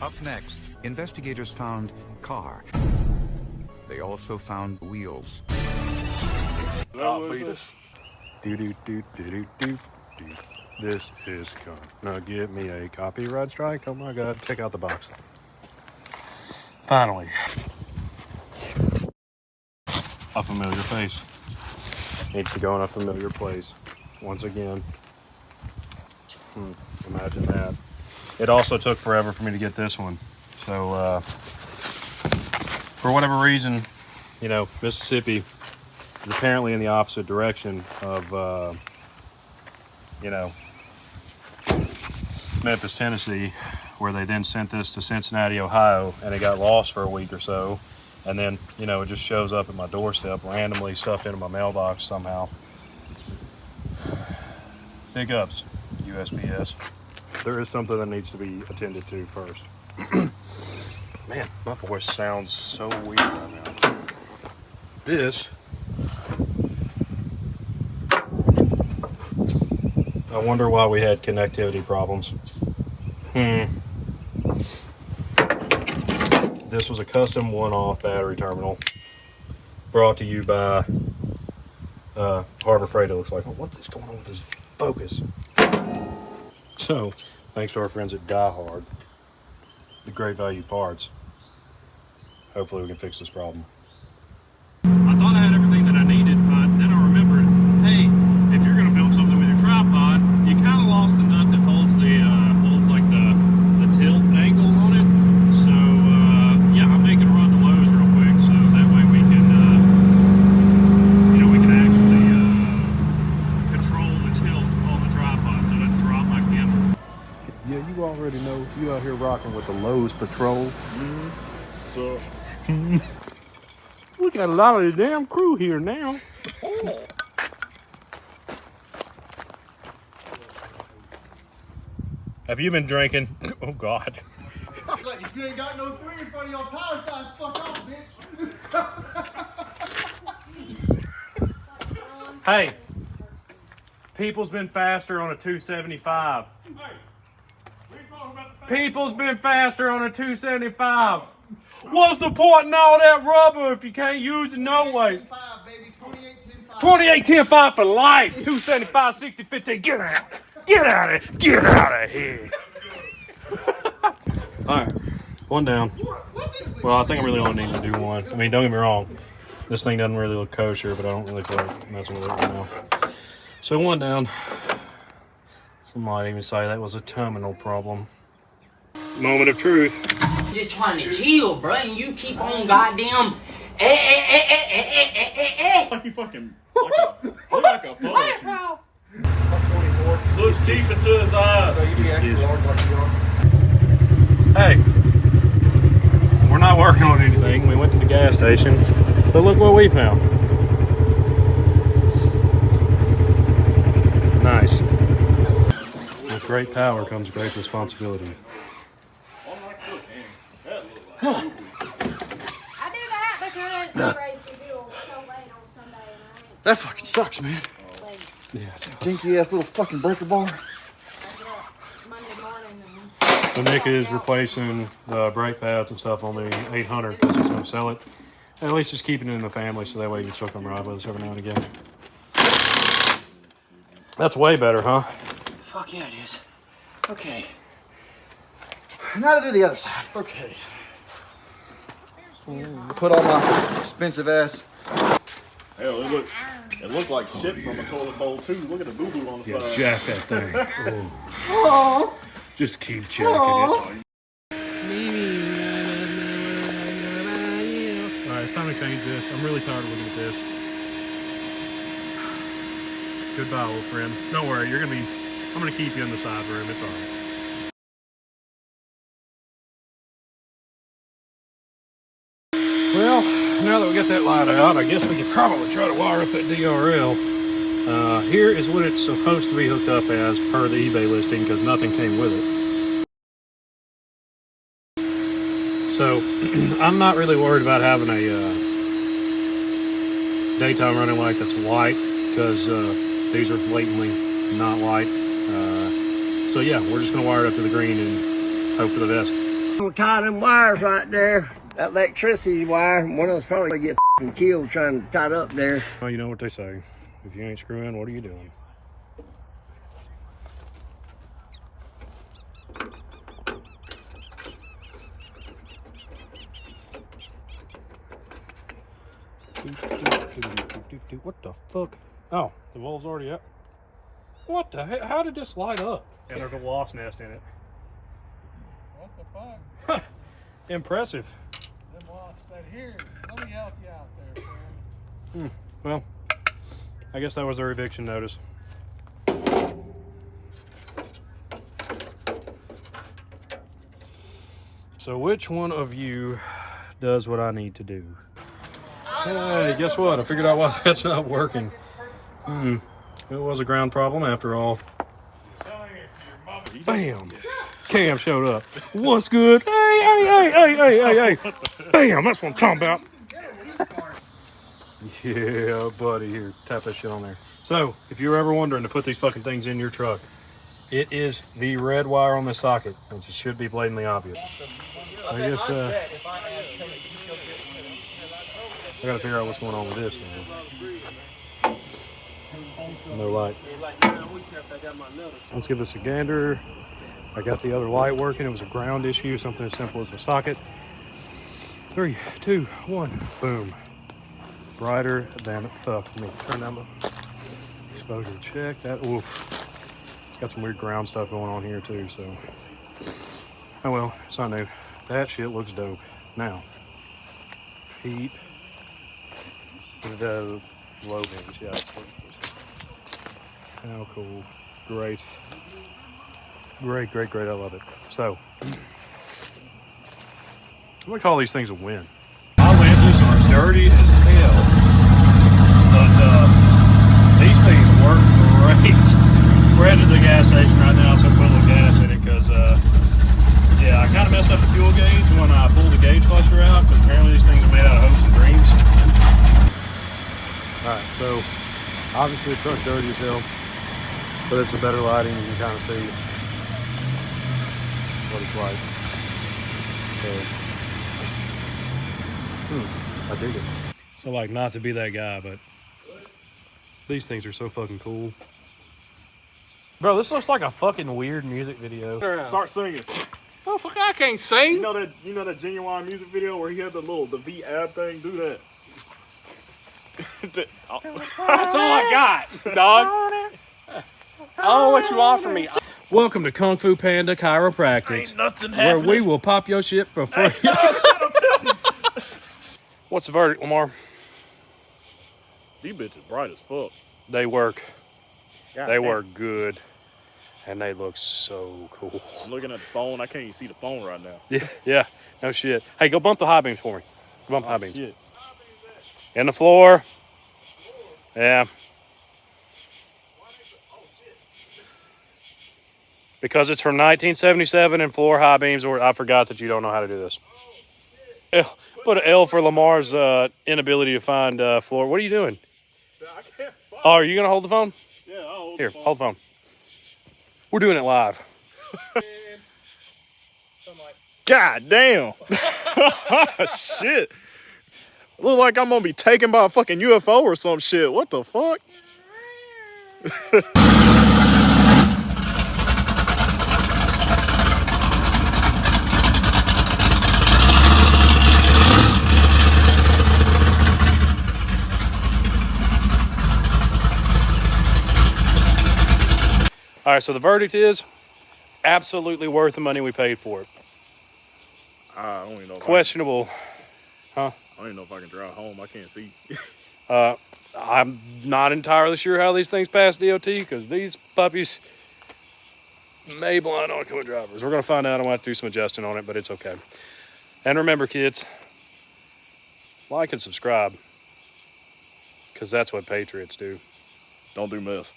Up next, investigators found car. They also found wheels. Beat us. Do. This is gonna give me a copyright strike. Oh my god, take out the box. Finally. A familiar face. Needs to go in a familiar place. Once again. Imagine that. It also took forever for me to get this one. So, for whatever reason, you know, Mississippi is apparently in the opposite direction of, you know, Memphis, Tennessee, where they then sent this to Cincinnati, Ohio, and it got lost for a week or so. And then, you know, it just shows up at my doorstep, randomly stuffed into my mailbox somehow. Big ups, USPS. There is something that needs to be attended to first. Man, my voice sounds so weird right now. This, I wonder why we had connectivity problems. This was a custom one-off battery terminal brought to you by Harbor Freight, it looks like. What is going on with this focus? So, thanks to our friends at Die Hard, the great value parts. Hopefully we can fix this problem. I thought I had everything that I needed, but then I remembered, hey, if you're gonna film something with your tripod, you kind of lost the nut that holds the like the tilt angle on it. So yeah, I'm making a run to Lowe's real quick, so that way we can, you know, we can actually control the tilt on the tripod so it doesn't drop my camera. Yeah, you already know you out here rocking with the Lowe's Patrol. So we got a lot of the damn crew here now. Have you been drinking? Oh God. Like, if you ain't got no 3 in front of your tire size, fuck off, bitch. Hey, people's been faster on a 275. Hey, we ain't talking about the People's been faster on a 275. What's the point in all that rubber if you can't use it no way? 28, baby. 28, 10, 5. 28, 10, 5 for life. 275, 60, 15. Get out. Get out of here. Get out of here. All right, one down. Well, I think I really only need to do one. I mean, don't get me wrong. This thing doesn't really look kosher, but I don't really feel like messing with it right now. So one down. Some might even say that was a terminal problem. Moment of truth. Just trying to chill, bro, and you keep on goddamn. Like you fucking. Like a photo shoot. Looks deep into his eyes. So Hey, we're not working on anything. We went to the gas station, but look what we found. Nice. With great power comes great responsibility. I do that because the race we do so late on Sunday night. that fucking sucks, man. Yeah. Dinky ass little fucking breaker bar. I get up Monday morning and So Nick is replacing the brake pads and stuff on the 800 because he's going to sell it. And at least just keeping it in the family so that way you can still come ride with us every now and again. That's way better, huh? Fuck yeah, it is. Okay. Now to do the other side. Okay. Put on my expensive ass. Hell, it looked like shit from a toilet bowl too. Look at the boo-boo on the Yeah, side. jack that thing. Oh. Just keep checking it. Alright, it's time to change this. I'm really tired of looking at this. Goodbye, old friend. Don't worry, I'm gonna keep you in the side room. It's alright. Well, now that we got that light out, I guess we could probably try to wire up that DRL. Here is what it's supposed to be hooked up as per the eBay listing because nothing came with it. So, I'm not really worried about having a daytime running light that's white because these are blatantly not white. So yeah, we're just going to wire it up to the green and hope for the best. We'll tie them wires right there. That electricity wire, one of us probably gonna get killed trying to tie it up there. Well, you know what they say. If you ain't screwing, what are you doing? What the fuck? Oh, the valve's already up. What the heck? How did this light up? And there's a wasp nest in it. What the fuck? Impressive. Them wasps that here. Let me help you out there, friend. Well, I guess that was their eviction notice. So which one of you does what I need to do? Hey, guess what? I figured out why that's not working. It was a ground problem after all. Bam! Cam showed up. What's good? Hey. Bam! That's what I'm talking about. Yeah, buddy. Here, tap that shit on there. So, if you're ever wondering to put these fucking things in your truck, it is the red wire on the socket, which should be blatantly obvious. I guess, I gotta figure out what's going on with this now. No light. Let's give this a gander. I got the other light working. It was a ground issue, something as simple as a socket. 3, 2, 1, boom. Brighter than fuck. Let me turn down the exposure check. That, oof. Got some weird ground stuff going on here too, so. Oh well, it's not new. That shit looks dope. Now, heat. The low beams, yeah. How cool. Great. Great. I love it. So, I'm gonna call these things a win. My lenses are dirty as hell, but these things work great. We're headed to the gas station right now, so put a little gas in it because, yeah, I kind of messed up the fuel gauge when I pulled the gauge cluster out because apparently these things are made out of hopes and dreams. Alright, so obviously the truck's dirty as hell, but it's a better lighting. You can kind of see what it's like. So, I dig it. So, like, not to be that guy, but these things are so fucking cool. Bro, this looks like a fucking weird music video. Start singing. Oh, fuck, I can't sing. You know that Genuine music video where he had the V ab thing? Do that. That's all I got, dog. Oh, what you want from me? Welcome to Kung Fu Panda Chiropractic, Ain't nothing where happening. we will pop your shit for free. What's the verdict, Lamar? These bitches bright as fuck. They work. God They damn. work good. And they look so cool. I'm looking at the phone. I can't even see the phone right now. Yeah, no shit. Hey, go bump the high beams for me. Go bump the high beams. Shit. In the floor. Yeah. Because it's from 1977 and floor high beams, or I forgot that you don't know how to do this. Put an L for Lamar's inability to find floor. What are you doing? I can't find Oh, are you going to hold the phone? Yeah, I'll hold Here, the phone. hold the phone. We're doing it live. God damn. Shit. Look like I'm gonna be taken by a fucking UFO or some shit. What the fuck? All right, so the verdict is absolutely worth the money we paid for it. I don't even know. Questionable. I don't even know if I can drive home. I can't see. I'm not entirely sure how these things pass DOT because these puppies may blind oncoming drivers. We're going to find out. I'm going to have to do some adjusting on it, but it's okay. And remember, kids, like and subscribe because that's what patriots do. Don't do mess.